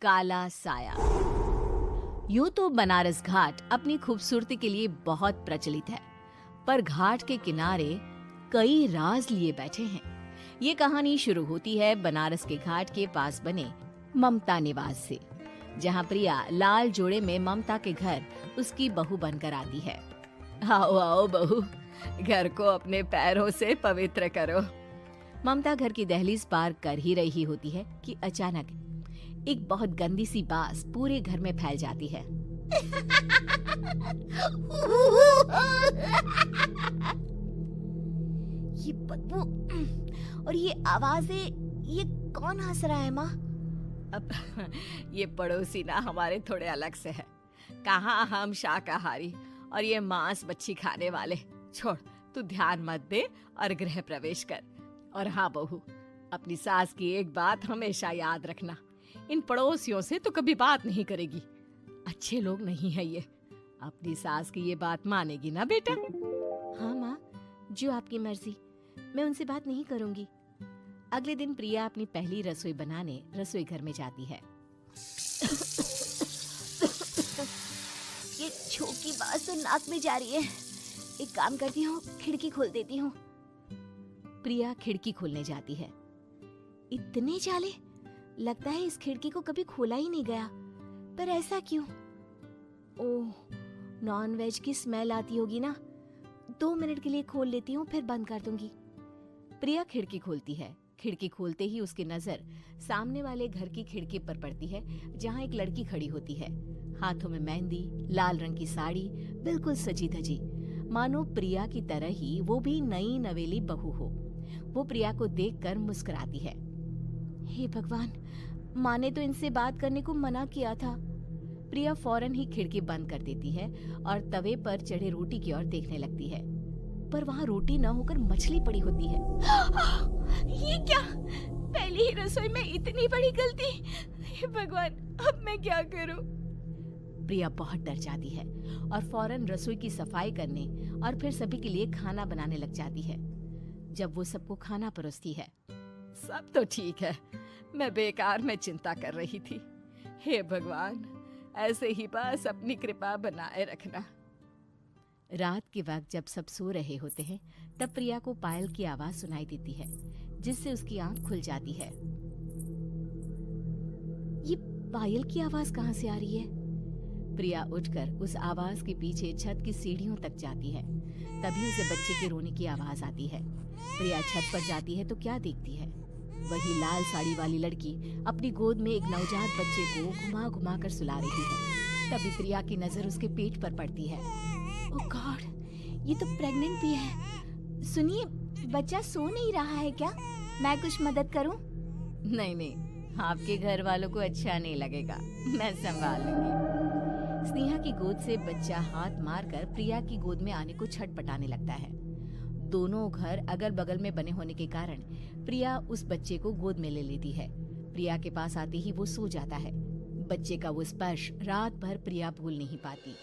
काला साया। यूं तो बनारस घाट अपनी खूबसूरती के लिए बहुत प्रचलित है, पर घाट के किनारे कई राज लिए बैठे हैं। ये कहानी शुरू होती है बनारस के घाट के पास बने ममता निवास से, जहां प्रिया लाल जोड़े में ममता के घर उसकी बहू बनकर आती है। आओ आओ बहू, घर को अपने पैरों से पवित्र करो। ममता घर की दहलीज पार कर ही रही होती है कि अचानक एक बहुत गंदी सी बास पूरे घर में फैल जाती है। ये बदबू और ये आवाजें, ये कौन हंस रहा है माँ? अब ये पड़ोसी ना हमारे थोड़े अलग से है। कहाँ हम शाकाहारी और ये मांस मच्छी खाने वाले। छोड़, तू ध्यान मत दे और गृह प्रवेश कर। और हाँ बहू, अपनी सास की एक बात हमेशा याद रखना, इन पड़ोसियों से तो कभी बात नहीं करेगी। अच्छे लोग नहीं है ये। अपनी सास की ये बात मानेगी ना बेटा? हाँ माँ, जो आपकी मर्जी, मैं उनसे बात नहीं करूंगी। अगले दिन प्रिया अपनी पहली रसोई बनाने रसोई घर में जाती है। ये छो की बात तो नाक में जा रही है। एक काम करती हूँ, खिड़की खोल देती हूँ। प्रिया खिड़की खोलने जाती है। इतने जाले, लगता है इस खिड़की को कभी खोला ही नहीं गया। पर ऐसा क्यों? ओह, नॉन वेज की स्मेल आती होगी ना। 2 मिनट के लिए खोल लेती हूँ, फिर बंद कर दूंगी। प्रिया खिड़की खोलती है। खिड़की खोलते ही उसकी नजर सामने वाले घर की खिड़की पर पड़ती है, जहाँ एक लड़की खड़ी होती है। हाथों में मेहंदी, लाल रंग की साड़ी, बिल्कुल सजी धजी, मानो प्रिया की तरह ही वो भी नई नवेली बहू हो। वो प्रिया को देखकर मुस्कुराती है। हे भगवान, माँ ने तो इनसे बात करने को मना किया था। प्रिया फौरन ही खिड़की बंद कर देती है और तवे पर चढ़े रोटी की ओर देखने लगती है, पर वहाँ रोटी न होकर मछली पड़ी होती है। ये क्या? पहली ही रसोई में इतनी बड़ी गलती। हे भगवान, अब मैं क्या करूं? प्रिया बहुत डर जाती है और फौरन रसोई की सफाई करने और फिर सभी के लिए खाना बनाने लग जाती है। जब वो सबको खाना परोसती है, सब तो ठीक है, मैं बेकार में चिंता कर रही थी। हे भगवान, ऐसे ही बस अपनी कृपा बनाए रखना। रात के वक्त जब सब सो रहे होते हैं, तब प्रिया को पायल की आवाज सुनाई देती है, जिससे उसकी आंख खुल जाती है। ये पायल की आवाज कहाँ से आ रही है? प्रिया उठकर उस आवाज के पीछे छत की सीढ़ियों तक जाती है। तभी उसे बच्चे के रोने की आवाज आती है। प्रिया छत पर जाती है तो क्या देखती है? वही लाल साड़ी वाली लड़की अपनी गोद में एक नवजात बच्चे को घुमा घुमा कर सुला रही है। तभी प्रिया की नजर उसके पेट पर पड़ती है। ओह गॉड, ये तो प्रेग्नेंट भी है। सुनिए, बच्चा सो नहीं रहा है क्या? मैं कुछ मदद करूं? नहीं नहीं, आपके घर वालों को अच्छा नहीं लगेगा, मैं संभाल लूंगी। स्नेहा की गोद से बच्चा हाथ मारकर प्रिया की गोद में आने को छटपटाने लगता है। दोनों घर अगल बगल में बने होने के कारण प्रिया उस बच्चे को गोद में ले लेती है। प्रिया के पास आते ही वो सो जाता है। बच्चे का वो स्पर्श रात भर प्रिया भूल नहीं पाती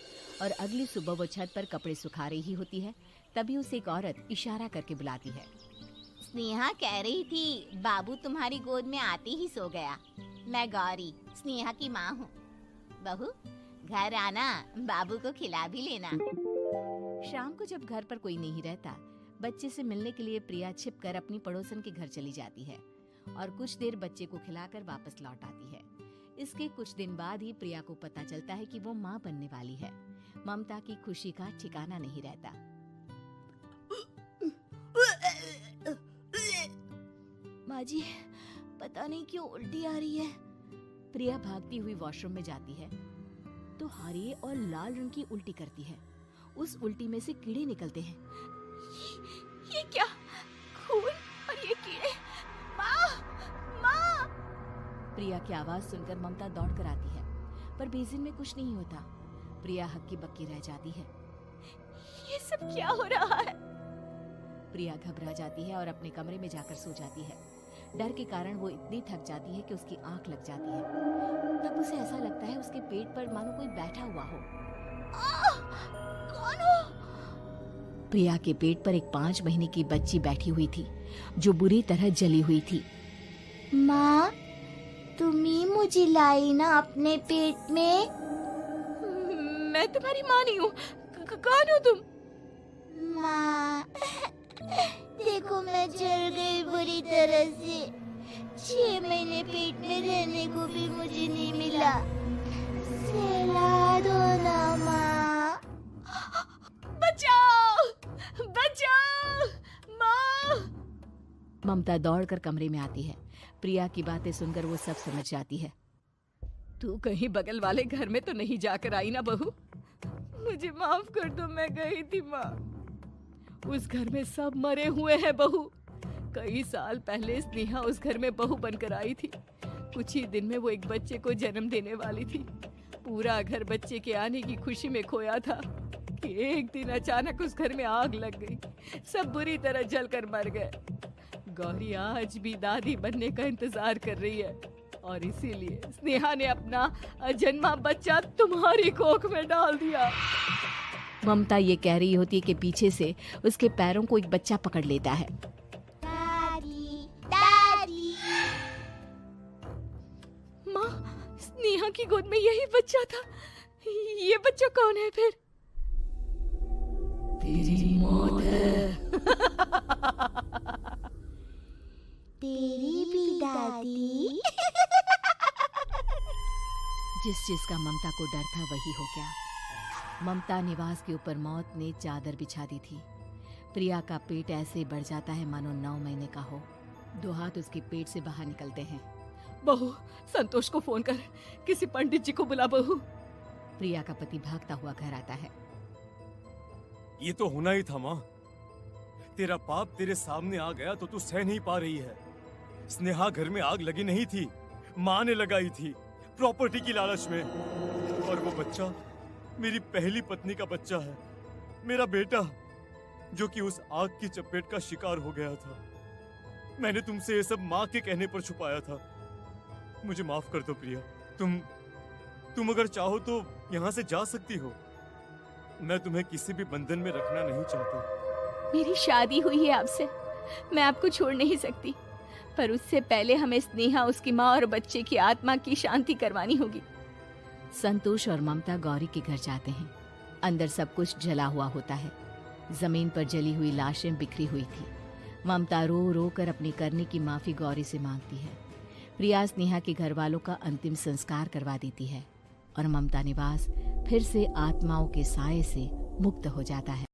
और अगली सुबह वो छत पर कपड़े सुखा रही होती है। तभी उसे एक औरत इशारा करके बुलाती है। स्नेहा कह रही थी बाबू तुम्हारी गोद में आते ही सो गया। मैं गौरी, स्नेहा की माँ हूँ। बहू, घर आना, बाबू को खिला भी लेना। शाम को जब घर पर कोई नहीं रहता, बच्चे से मिलने के लिए प्रिया छिपकर अपनी पड़ोसन के घर चली जाती है और कुछ देर बच्चे को खिलाकर वापस लौट आती है। इसके कुछ दिन बाद ही प्रिया को पता चलता है कि वो माँ बनने वाली है। ममता की खुशी का ठिकाना नहीं रहता। माँ जी, पता नहीं क्यों उल्टी आ रही है। प्रिया भागती हुई वॉशरूम में जाती है तो हरे और लाल रंग की उल्टी करती है। उस उल्टी में से कीड़े निकलते हैं। ये क्या? खून और ये कीड़े! माँ! माँ! प्रिया की आवाज सुनकर ममता दौड़ कर आती है, पर बेसिन में कुछ नहीं होता। प्रिया हक्की बक्की रह जाती है। ये सब क्या हो रहा है? प्रिया घबरा जाती है और अपने कमरे में जाकर सो जाती है। डर के कारण वो इतनी थक जाती है कि उसकी आंख लग जाती है। तब उसे ऐसा लगता है उसके पेट पर मानो कोई बैठा हुआ हो। कौन हो? प्रिया के पेट पर एक 5 महीने की बच्ची बैठी हुई थी, जो बुरी तरह जली हुई थी। माँ, तुम ही मुझे लाई ना अपने पेट में। मैं तुम्हारी माँ नहीं हूँ। कौन हो तुम? माँ, देखो मैं जल गई बुरी तरह से। 6 महीने पेट में रहने को भी मुझे नहीं मिला। सहला दो ना माँ। बचाओ, बचाओ, माँ! ममता दौड़कर कमरे में आती है। प्रिया की बातें सुनकर वो सब समझ जाती है। तू कहीं बगल वाले घर में तो नहीं जाकर आई ना बहू? मुझे माफ कर दो, मैं गई थी माँ। उस घर में सब मरे हुए हैं बहू। कई साल पहले स्नेहा उस घर में बहू बनकर आई थी। कुछ ही दिन में वो एक बच्चे को जन्म देने वाली थी। पूरा घर बच्चे के आने की खुशी में खोया था कि एक दिन अचानक उस घर में आग लग गई। सब बुरी तरह जलकर मर गए। गौरी आज भी दादी बनने का इंतजार कर रही है और इसीलिए स्नेहा ने अपना अजन्मा बच्चा तुम्हारी कोख में डाल दिया। ममता ये कह रही होती है कि पीछे से उसके पैरों को एक बच्चा पकड़ लेता है। दादी, दादी। माँ, स्नेहा की गोद में यही बच्चा था। ये बच्चा कौन है फिर? तेरी मौत है। तेरी भी दादी। जिस चीज का ममता को डर था वही हो गया। ममता निवास के ऊपर मौत ने चादर बिछा दी थी। प्रिया का पेट ऐसे बढ़ जाता है मानो 9 महीने का हो। 2 हाथ उसके पेट से बाहर निकलते हैं। बहू, संतोष को फोन कर, किसी पंडित जी को बुला बहू। प्रिया का पति भागता हुआ घर आता है। ये तो होना ही था माँ। तेरा पाप तेरे सामने आ गया तो तू सह नहीं पा रही है। स्नेहा घर में आग लगी नहीं थी, माँ ने लगाई थी, प्रॉपर्टी की लालच में। और वो बच्चा मेरी पहली पत्नी का बच्चा है, मेरा बेटा, जो कि उस आग की चपेट का शिकार हो गया था। मैंने तुमसे ये सब माँ के कहने पर छुपाया था। मुझे माफ कर दो प्रिया। तुम अगर चाहो तो यहाँ से जा सकती हो। मैं तुम्हें किसी भी बंधन में रखना नहीं चाहता। मेरी शादी हुई है आपसे, मैं आपको छोड़ नहीं सकती, पर उससे पहले हमें स्नेहा, उसकी माँ और बच्चे की आत्मा की शांति करवानी होगी। संतोष और ममता गौरी के घर जाते हैं। अंदर सब कुछ जला हुआ होता है। जमीन पर जली हुई लाशें बिखरी हुई थी। ममता रो रो कर अपने करने की माफी गौरी से मांगती है। प्रिया स्नेहा के घर वालों का अंतिम संस्कार करवा देती है और ममता निवास फिर से आत्माओं के साए से मुक्त हो जाता है।